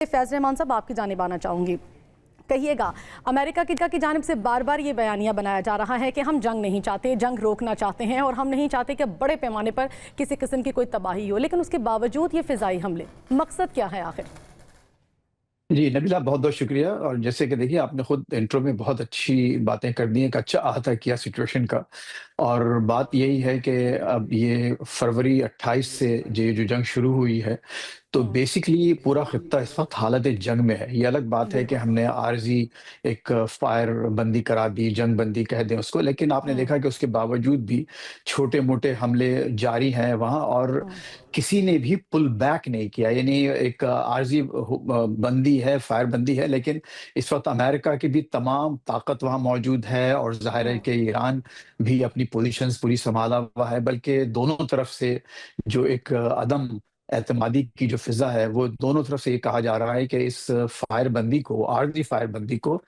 फैज़ रहमान साहब, आपकी जानिब आना चाहूँगी। कहिएगा, अमेरिका की जानिब से बार बार ये बयानिया बनाया जा रहा है कि हम जंग नहीं चाहते, जंग रोकना चाहते हैं और हम नहीं चाहते कि बड़े पैमाने पर किसी किस्म की कोई तबाही हो, लेकिन उसके बावजूद ये फ़िज़ाई हमले, मकसद क्या है आखिर? जी, नबीला बहुत-बहुत शुक्रिया। और जैसे कि देखिए आपने खुद इंट्रो में बहुत अच्छी बातें कर दी, एक अच्छा अहाता किया सिचुएशन का। और बात यही है कि अब ये फरवरी 28 से ये जो जंग शुरू हुई है, तो हुँ, बेसिकली पूरा खित्ता इस वक़्त हालत जंग में है। ये अलग बात है कि बिल्कुल। हमने आर्ज़ी एक फायर बंदी करा दी, जंग बंदी कह दें उसको, लेकिन आपने हुँ, देखा कि उसके बावजूद भी छोटे-मोटे हमले जारी हैं वहाँ, और हुँ, किसी ने भी पुल बैक नहीं किया। यानी एक आर्ज़ी बंदी है, फायर बंदी है, लेकिन इस वक़्त अमेरिका की भी तमाम ताकत वहाँ मौजूद है, और ज़ाहिर है हुँ, कि ईरान भी अपनी पोज़ीशंस पूरी सँभाला हुआ है, बल्कि दोनों तरफ से जो एक अदम एतमादी की जो फ़िज़ा है, वो दोनों तरफ से ये कहा जा रहा है कि इस फायरबंदी को, आर्ज़ी फायरबंदी को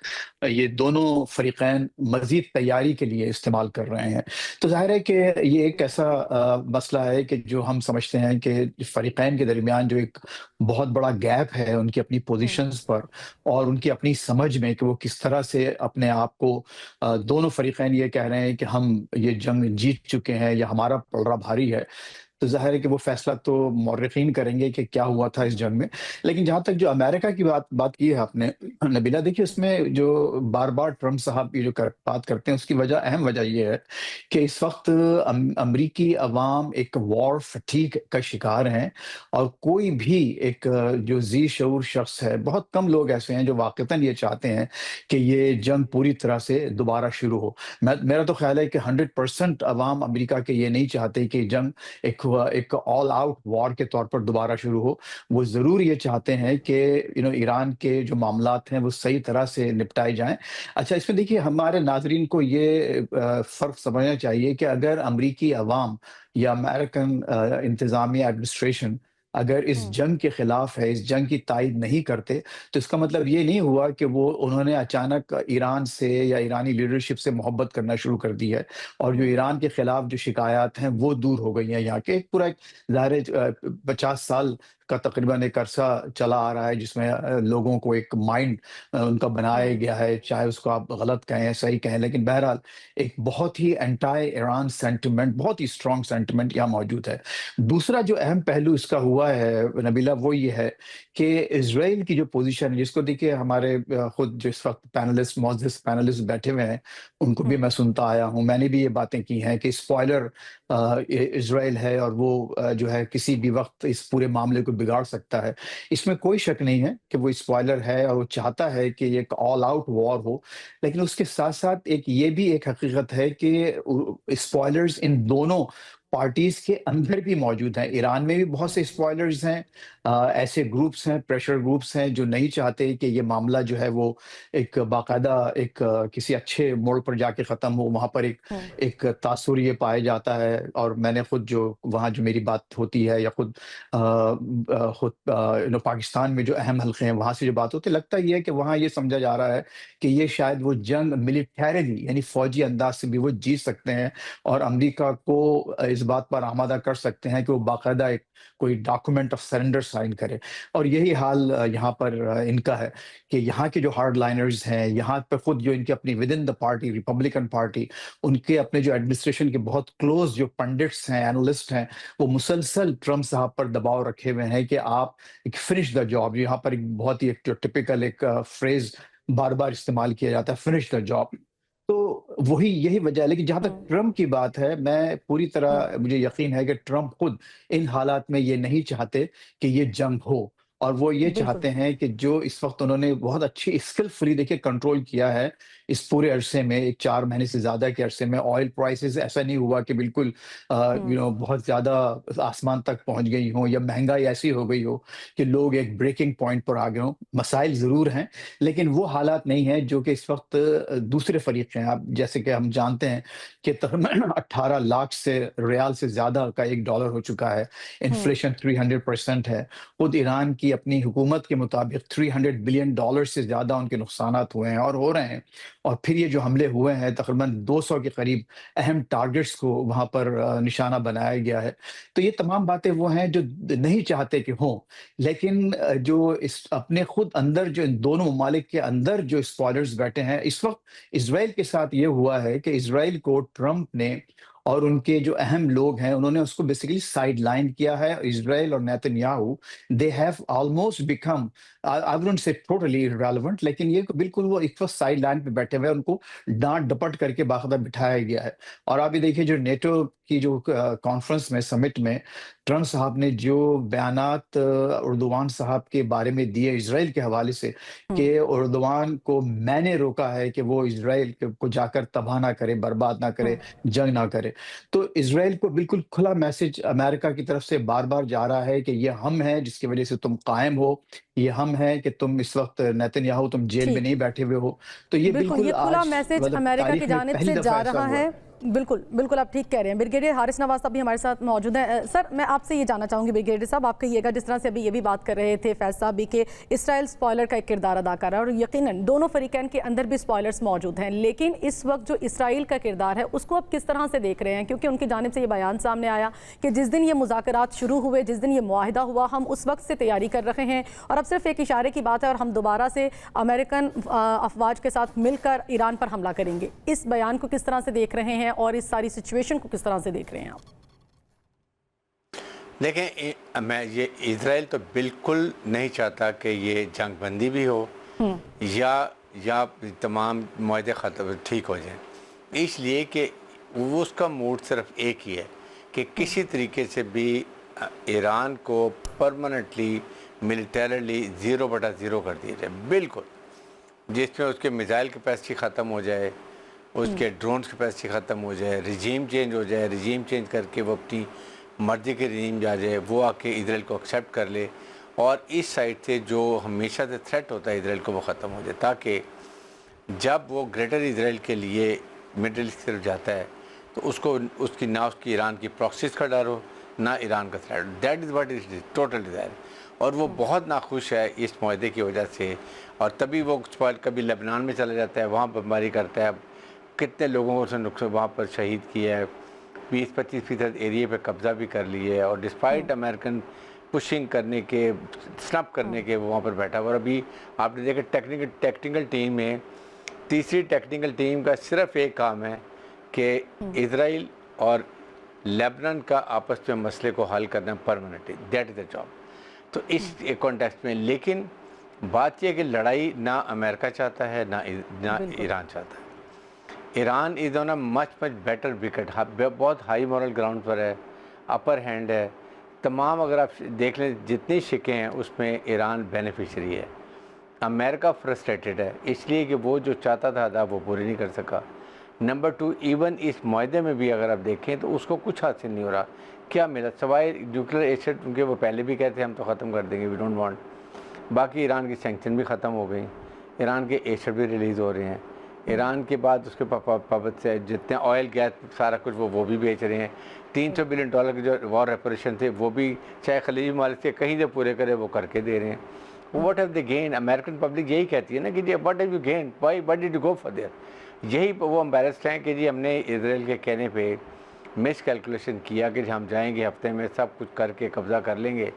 ये दोनों फ़रीक़ैन मज़ीद तैयारी के लिए इस्तेमाल कर रहे हैं। तो ज़ाहिर है कि ये एक ऐसा मसला है कि जो हम समझते हैं कि फ़रीक़ैन के दरमियान जो एक बहुत बड़ा गैप है उनकी अपनी हुँ, पोज़ीशंस पर और उनकी अपनी समझ में कि वो किस तरह से अपने आप को दोनों फ़रीक़ैन ये कह रहे हैं कि हम ये जंग जीत चुके हैं या हमारा पलड़ा भारी है। तो ज़ाहिर है कि वो फ़ैसला तो मौर्रिख़ीन करेंगे कि क्या हुआ था इस हुँ, जंग में। लेकिन जहाँ तक जो अमेरिका की बात बात की है आपने, नबीला, देखिए उसमें जो बार-बार ट्रम्प साहब ये जो बात करते हैं, उसकी वजह, अहम वजह ये है कि इस वक़्त अमरीकी अवाम एक वॉर फ़टीग का शिकार हैं, और कोई भी एक जो ज़ी शऊर शख़्स है, बहुत कम लोग ऐसे हैं जो वाक़तन ये चाहते हैं कि ये जंग पूरी तरह से दोबारा शुरू हो। मेरा तो ख़्याल है कि 100% अवाम अमेरिका के ये नहीं चाहते कि जंग एक ऑल आउट वॉर के तौर पर दोबारा शुरू हो। वो ज़रूर ये चाहते हैं कि ईरान के जो मामलात हैं वो सही तरह से निपटाए जाएँ। अच्छा, इसमें देखिए हमारे नाज़रीन को ये फ़र्क समझना चाहिए कि अगर अमरीकी अवाम या अमेरिकन इंतज़ामिया एडमिनिस्ट्रेशन अगर इस हुँ, जंग के खिलाफ है, इस जंग की तायद नहीं करते, तो इसका मतलब ये नहीं हुआ कि वो उन्होंने अचानक ईरान से या ईरानी लीडरशिप से मोहब्बत करना शुरू कर दी है। और जो हुँ, ईरान के खिलाफ जो शिकायत हैं वो दूर हो गई हैं यहाँ के। एक पूरा एक ज़ाहिर है 50 साल का तकरीबन एक अरसा चला आ रहा है जिसमें लोगों को एक माइंड उनका बनाया हुँ, गया है, चाहे उसको आप गलत कहें, सही कहें, लेकिन बहरहाल एक बहुत ही एंटी ईरान सेंटिमेंट, बहुत ही स्ट्रॉन्ग सेंटिमेंट यहाँ मौजूद है। दूसरा जो अहम पहलू इसका हुआ है नबीला, वो ये है कि इज़राइल की जो पोज़ीशन है, जिसको देखिए हमारे खुद जो इस वक़्त पैनलिस्ट, मोअज़्ज़ज़ पैनलिस्ट बैठे हुए हैं, उनको भी हुँ, मैं सुनता आया हूँ। मैंने भी ये बातें की हैं कि स्पॉइलर इज़राइल है, और वो जो है किसी भी वक़्त इस पूरे मामले को बिगाड़ सकता है। इसमें कोई शक नहीं है कि वो स्पॉइलर है और वो चाहता है कि ये एक ऑल आउट वॉर हो। लेकिन उसके साथ-साथ एक ये भी एक हकीकत है कि स्पॉइलर्स इन दोनों पार्टीज़ के अंदर भी मौजूद हैं। ईरान में भी बहुत से हुँ, स्पॉइलर्स हैं। ऐसे ग्रुप्स हैं, प्रेशर ग्रुप्स हैं जो नहीं चाहते कि ये मामला जो है वो एक बाकायदा एक किसी अच्छे मोड़ पर जाके ख़त्म हो। वहाँ पर एक हुँ, एक तासुर ये पाया जाता है, और मैंने खुद जो वहाँ जो मेरी बात होती है, या खुद पाकिस्तान में जो अहम हलक़े हैं, वहाँ से जो बात होती है, लगता ये है कि वहाँ ये समझा जा रहा है कि ये शायद वो जंग मिलिटरीली यानी फ़ौजी अंदाज़ से भी वो जीत सकते हैं, और अमेरिका को इस बात पर आमादा कर सकते हैं कि वो बाकायदा एक कोई डॉक्यूमेंट ऑफ सरेंडर साइन करे। और यही हाल यहाँ पर इनका है कि यहाँ के जो हार्डलाइनर्स हैं, यहाँ पे खुद जो इनके अपनी with in the party, Republican party, उनके अपने जो एडमिनिस्ट्रेशन के बहुत क्लोज़ जो पंडित्स हैं, एनालिस्ट हैं, वो मुसलसल ट्रम्प साहब पर दबाव रखे हुए हैं कि आप एक फिनिश द जॉब। यहाँ पर एक बहुत ही एक जो टिपिकल एक फ्रेज़ बार-बार इस्तेमाल किया जाता है, फिनिश द जॉब। तो वही यही वजह है। लेकिन जहाँ तक हुँ, ट्रम्प की बात है, मैं पूरी हुँ, तरह मुझे यकीन है कि ट्रम्प खुद इन हालात में ये नहीं चाहते कि ये जंग हो। और वो ये बिल्कुल। चाहते हैं कि जो इस वक़्त उन्होंने बहुत अच्छी स्किलफुली देखिए कंट्रोल किया है, इस पूरे अरसे में, एक 4 महीने से ज़्यादा के अरसे में ऑयल प्राइसेज़ ऐसा नहीं हुआ कि बिल्कुल हुँ, बहुत ज़्यादा आसमान तक पहुँच गई हों, या महँगाई ऐसी हो गई हो कि लोग एक ब्रेकिंग पॉइंट पर आ गए हों। मसाइल ज़रूर हैं, लेकिन वो हालात नहीं हैं जो कि इस वक़्त दूसरे फ़रीक हैं। अब जैसे कि हम जानते हैं कि तकरीबन 18 लाख से रियाल से ज़्यादा का $1 हो चुका है। हुँ, इन्फ्लेशन 300% है। खुद ईरान की अपनी हुकूमत के मुताबिक $300 बिलियन से ज़्यादा उनके नुकसानात हुए हैं और हो रहे हैं। और फिर ये जो हमले हुए हैं, तकरीबन 200 के करीब अहम टारगेट्स को वहाँ पर निशाना बनाया गया है। तो ये तमाम बातें वो हैं जो नहीं चाहते कि हों, लेकिन जो इस अपने खुद अंदर जो इन दोनों ममालिक के अंदर जो स्पॉयलर्स बैठे हैं, इस वक़्त इज़राइल के साथ ये हुआ है कि इज़राइल को ट्रंप ने और उनके जो अहम लोग हैं, उन्होंने उसको बेसिकली साइडलाइन किया है। इज़राइल और Netanyahu, they have almost become I wouldn't say totally irrelevant, लेकिन ये बिल्कुल वो एक वक़्त साइडलाइन पे बैठे हुए हैं, उनको डाँट-डपट करके बाकायदा बिठाया गया है। और आप ये देखिए जो नेटो की जो कॉन्फ्रेंस में, समिट में ट्रंप साहब ने जो बयानात उर्दुवान साहब के बारे में दिए इज़राइल के हवाले से, कि हुँ, उर्दुवान को मैंने रोका है कि वो इज़राइल को जाकर तबाह ना करे, बर्बाद ना करे, हुँ। जंग ना करे। तो इज़राइल को बिल्कुल खुला मैसेज अमेरिका की तरफ से बार-बार जा रहा है कि ये हम हैं जिसकी वज़ह से तुम कायम हो, ये हम हैं कि तुम इस वक़्त नेतन्याहू तुम जेल में ठीक। नहीं बैठे हुए हो। तो ये बिल्कुल, बिल्कुल ये खुला आज मैसेज मतलब अमेरिका की तारीख में जानिब पहली से दफ़ा जा ऐसा रहा हुआ है। है। बिल्कुल, बिल्कुल आप ठीक कह रहे हैं। ब्रिगेडियर हारिस नवाज़ साहब भी हमारे साथ मौजूद हैं। सर, मैं आपसे ये जानना चाहूँगी ब्रिगेडियर साहब, आप कहिएगा जिस तरह से अभी ये भी बात कर रहे थे फैज़ साहब भी कि इसराइल स्पॉयलर का एक किरदार अदा कर रहा है और यकीनन दोनों फ़रीक़ैन के अंदर भी स्पॉयलर्स मौजूद हैं। लेकिन इस वक्त जो इसराइल का किरदार है उसको आप किस तरह से देख रहे हैं? क्योंकि उनकी जानिब से ये बयान सामने आया कि जिस दिन ये मुज़ाकरात शुरू हुए, जिस दिन ये मुआहिदा हुआ, हम उस वक्त से तैयारी कर रहे हैं और अब सिर्फ एक इशारे की बात है और हम दोबारा से अमेरिकन अफवाज के साथ मिलकर ईरान पर हमला करेंगे। इस बयान को किस तरह से देख रहे हैं और इस सारी सिचुएशन को किस तरह से देख रहे हैं आप? देखें, मैं ये इज़राइल तो बिल्कुल नहीं चाहता कि ये जंग बंदी भी हो या तमाम मुआहदे ख़त्म ठीक हो जाएं, इसलिए कि वो उसका मूड सिर्फ एक ही है कि किसी तरीके से भी ईरान को परमानेंटली मिलिटरली 0/0 कर दिया जाए, बिल्कुल, जिसमें उसके मिसाइल कैपेसिटी ख़त्म हो जाए, उसके ड्रोन्स कैपेसिटी ख़त्म हो जाए, रिजीम चेंज हो जाए, रिजीम चेंज करके वो अपनी मर्ज़ी के रिजीम जा जाए, वो आके इज़राइल को एक्सेप्ट कर ले और इस साइड से जो हमेशा से थ्रेट होता है इज़राइल को वो ख़त्म हो जाए, ताकि जब वो ग्रेटर इज़राइल के लिए मिडल ईस्ट की तरफ जाता है तो उसको उसकी ना उसकी ईरान की प्रॉक्सीज का डर हो, ना ईरान का threat. That is what is total desire. और वो बहुत नाखुश है इस मुआहदे की वजह से, और तभी वो कभी लेबनान में चला जाता है, वहाँ बमबारी करता है। कितने लोगों को उसने नुकसान वहाँ पर शहीद किया है, 20-25% एरिया पे कब्ज़ा भी कर लिए है, और डिस्पाइट अमेरिकन पुशिंग करने के, स्नप करने के, वो वहाँ पर बैठा हुआ। और अभी आपने देखा टेक्निकल टीम में, तीसरी टेक्निकल टीम का सिर्फ एक काम है कि इज़राइल और लेबनान का आपस में मसले को हल करना permanently, that is the job. तो इस कॉन्टेक्स्ट में, लेकिन बात यह कि लड़ाई ना अमेरिका चाहता है ना ईरान चाहता है। Iran is on a much better wicket, बहुत हाई मॉरल ग्राउंड पर है, अपर हैंड है। तमाम अगर आप देख लें जितनी शिकें हैं उसमें ईरान बेनिफिशरी है। अमेरिका फ्रस्ट्रेटेड है इसलिए कि वो जो चाहता था अदा वो पूरी नहीं कर सका। नंबर 2, इवन इस मुआहदे में भी अगर आप देखें तो उसको कुछ हासिल नहीं हो रहा। क्या मिला सिवाय न्यूक्लियर एसिड, क्योंकि वो पहले भी कहते हैं हम तो ख़त्म कर देंगे, वी डोंट वांट। बाकी ईरान की सैंक्शन भी ख़त्म हो गई, ईरान के एसिड भी रिलीज़ हो रहे हैं। ईरान के बाद उसके पाबंद से जितने ऑयल गैस सारा कुछ वो भी बेच रहे हैं। $300 बिलियन के जो वॉर रेपरेशन थे वो भी चाहे खलीजी ममालिक से कहीं से पूरे करे वो करके दे रहे हैं। What have they gain? American public यही कहती है ना कि जी what have you gain, why did you go for there. यही वो एम्बेरस्ड हैं कि जी हमने इजराइल के कहने पे मिस कैलकुलेशन किया कि हम जाएंगे हफ्ते में सब कुछ करके कब्ज़ा कर लेंगे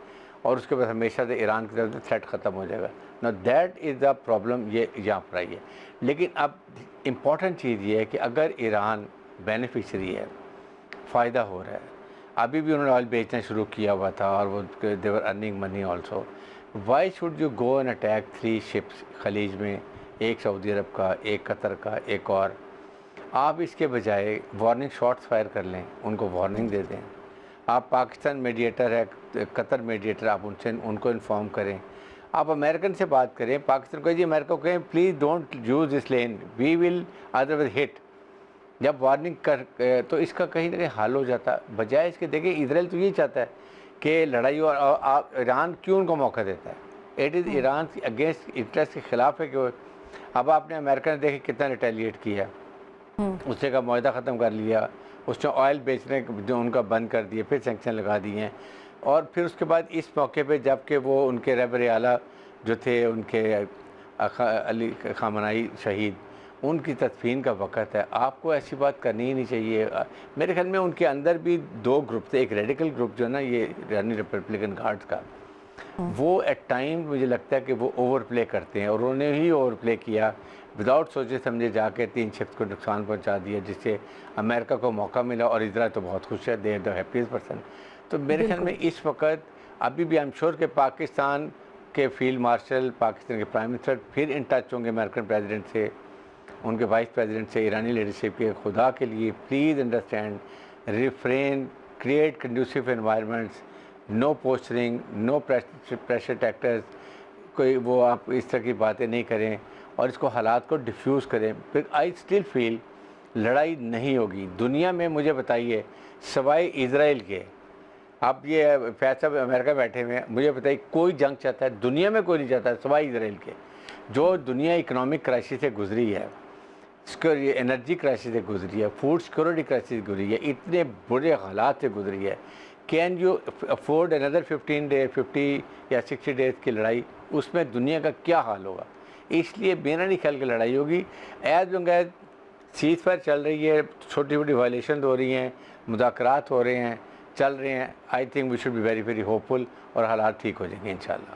और उसके बाद हमेशा से ईरान की तरफ से थ्रेट ख़त्म हो जाएगा। ना दैट इज़ द प्रॉब्लम, ये यहाँ पर आई है। लेकिन अब इम्पॉर्टेंट चीज़ ये है कि अगर ईरान बेनिफिशरी है, फ़ायदा हो रहा है, अभी भी उन्होंने ऑयल बेचना शुरू किया हुआ था और वो they were earning money also, why should you go and attack 3 ships खलीज में, एक सऊदी अरब का, एक कतर का, एक और। आप इसके बजाय वार्निंग शॉट्स फायर कर लें, उनको वार्निंग दे दें। आप पाकिस्तान मीडिएटर है, कतर मीडिएटर, आप उनको इन्फॉर्म करें। आप अमेरिकन से बात करें, पाकिस्तान को जी अमेरिका को कहें please don't use this lane, we will otherwise hit. जब वार्निंग कर तो इसका कहीं ना कहीं हल हो जाता। बजाय इसके देखिए इजराइल तो ये चाहता है कि लड़ाई, और ईरान क्यों उनको मौका देता है? It is Iran against interest के ख़िलाफ़ है कि अब आपने अमेरिका ने देखे कितना रिटेलिएट किया, उससे का मुआहदा ख़त्म कर लिया, उसने ऑयल बेचने जो उनका बंद कर दिए, फिर सेंक्शन लगा दिए हैं। और फिर उसके बाद इस मौके पे जबकि वो उनके रहबर आला जो थे उनके अली खामनाई शहीद, उनकी तदफीन का वक़्त है, आपको ऐसी बात करनी ही नहीं चाहिए। मेरे ख्याल में उनके अंदर भी दो ग्रुप थे, एक रेडिकल ग्रुप जो है ना ये ईरानी रिपब्लिकन गार्ड्स का, वो एट टाइम मुझे लगता है कि वो ओवर प्ले करते हैं और उन्होंने ही ओवर प्ले किया, विदाउट सोचे समझे जाके 3 शिप्स को नुकसान पहुंचा दिया, जिससे अमेरिका को मौका मिला और इजराइल तो बहुत खुश है, they are the happiest person. तो मेरे ख्याल में इस वक्त अभी भी आई एम श्योर कि पाकिस्तान के फील्ड मार्शल, पाकिस्तान के प्राइम मिनिस्टर फिर इन टच होंगे अमेरिकन प्रेसिडेंट से, उनके वाइस प्रेसिडेंट से, ईरानी लीडरशिप के। खुदा के लिए please understand, refrain, create conducive environments, no posturing, no pressure tactics, कोई वो आप इस तरह की बातें नहीं करें और इसको हालात को डिफ्यूज़ करें। फिर आई स्टिल फील लड़ाई नहीं होगी दुनिया में, मुझे बताइए सवाए इजराइल के, आप ये फैज साहब अमेरिका बैठे हुए हैं, मुझे बताइए कोई जंग चाहता है दुनिया में? कोई नहीं चाहता सवाए इजराइल के। जो दुनिया इकोनॉमिक क्राइसिस से गुजरी है, एनर्जी क्राइसिस से गुजरी है, फूड सिक्योरिटी क्राइसिस से गुजरी है, इतने बुरे हालात से गुजरी है, कैन यू अफोर्ड अनदर 50 या 60 डेज़ की लड़ाई? उसमें दुनिया का क्या हाल होगा? इसलिए मेरा नहीं ख्याल की लड़ाई होगी। As long as ceasefire चल रही है, छोटी छोटी वायलेशन हो रही हैं, मुज़ाकरात हो रहे हैं, चल रहे हैं, I think we should be very very hopeful और हालात ठीक हो जाएंगे इंशाल्लाह।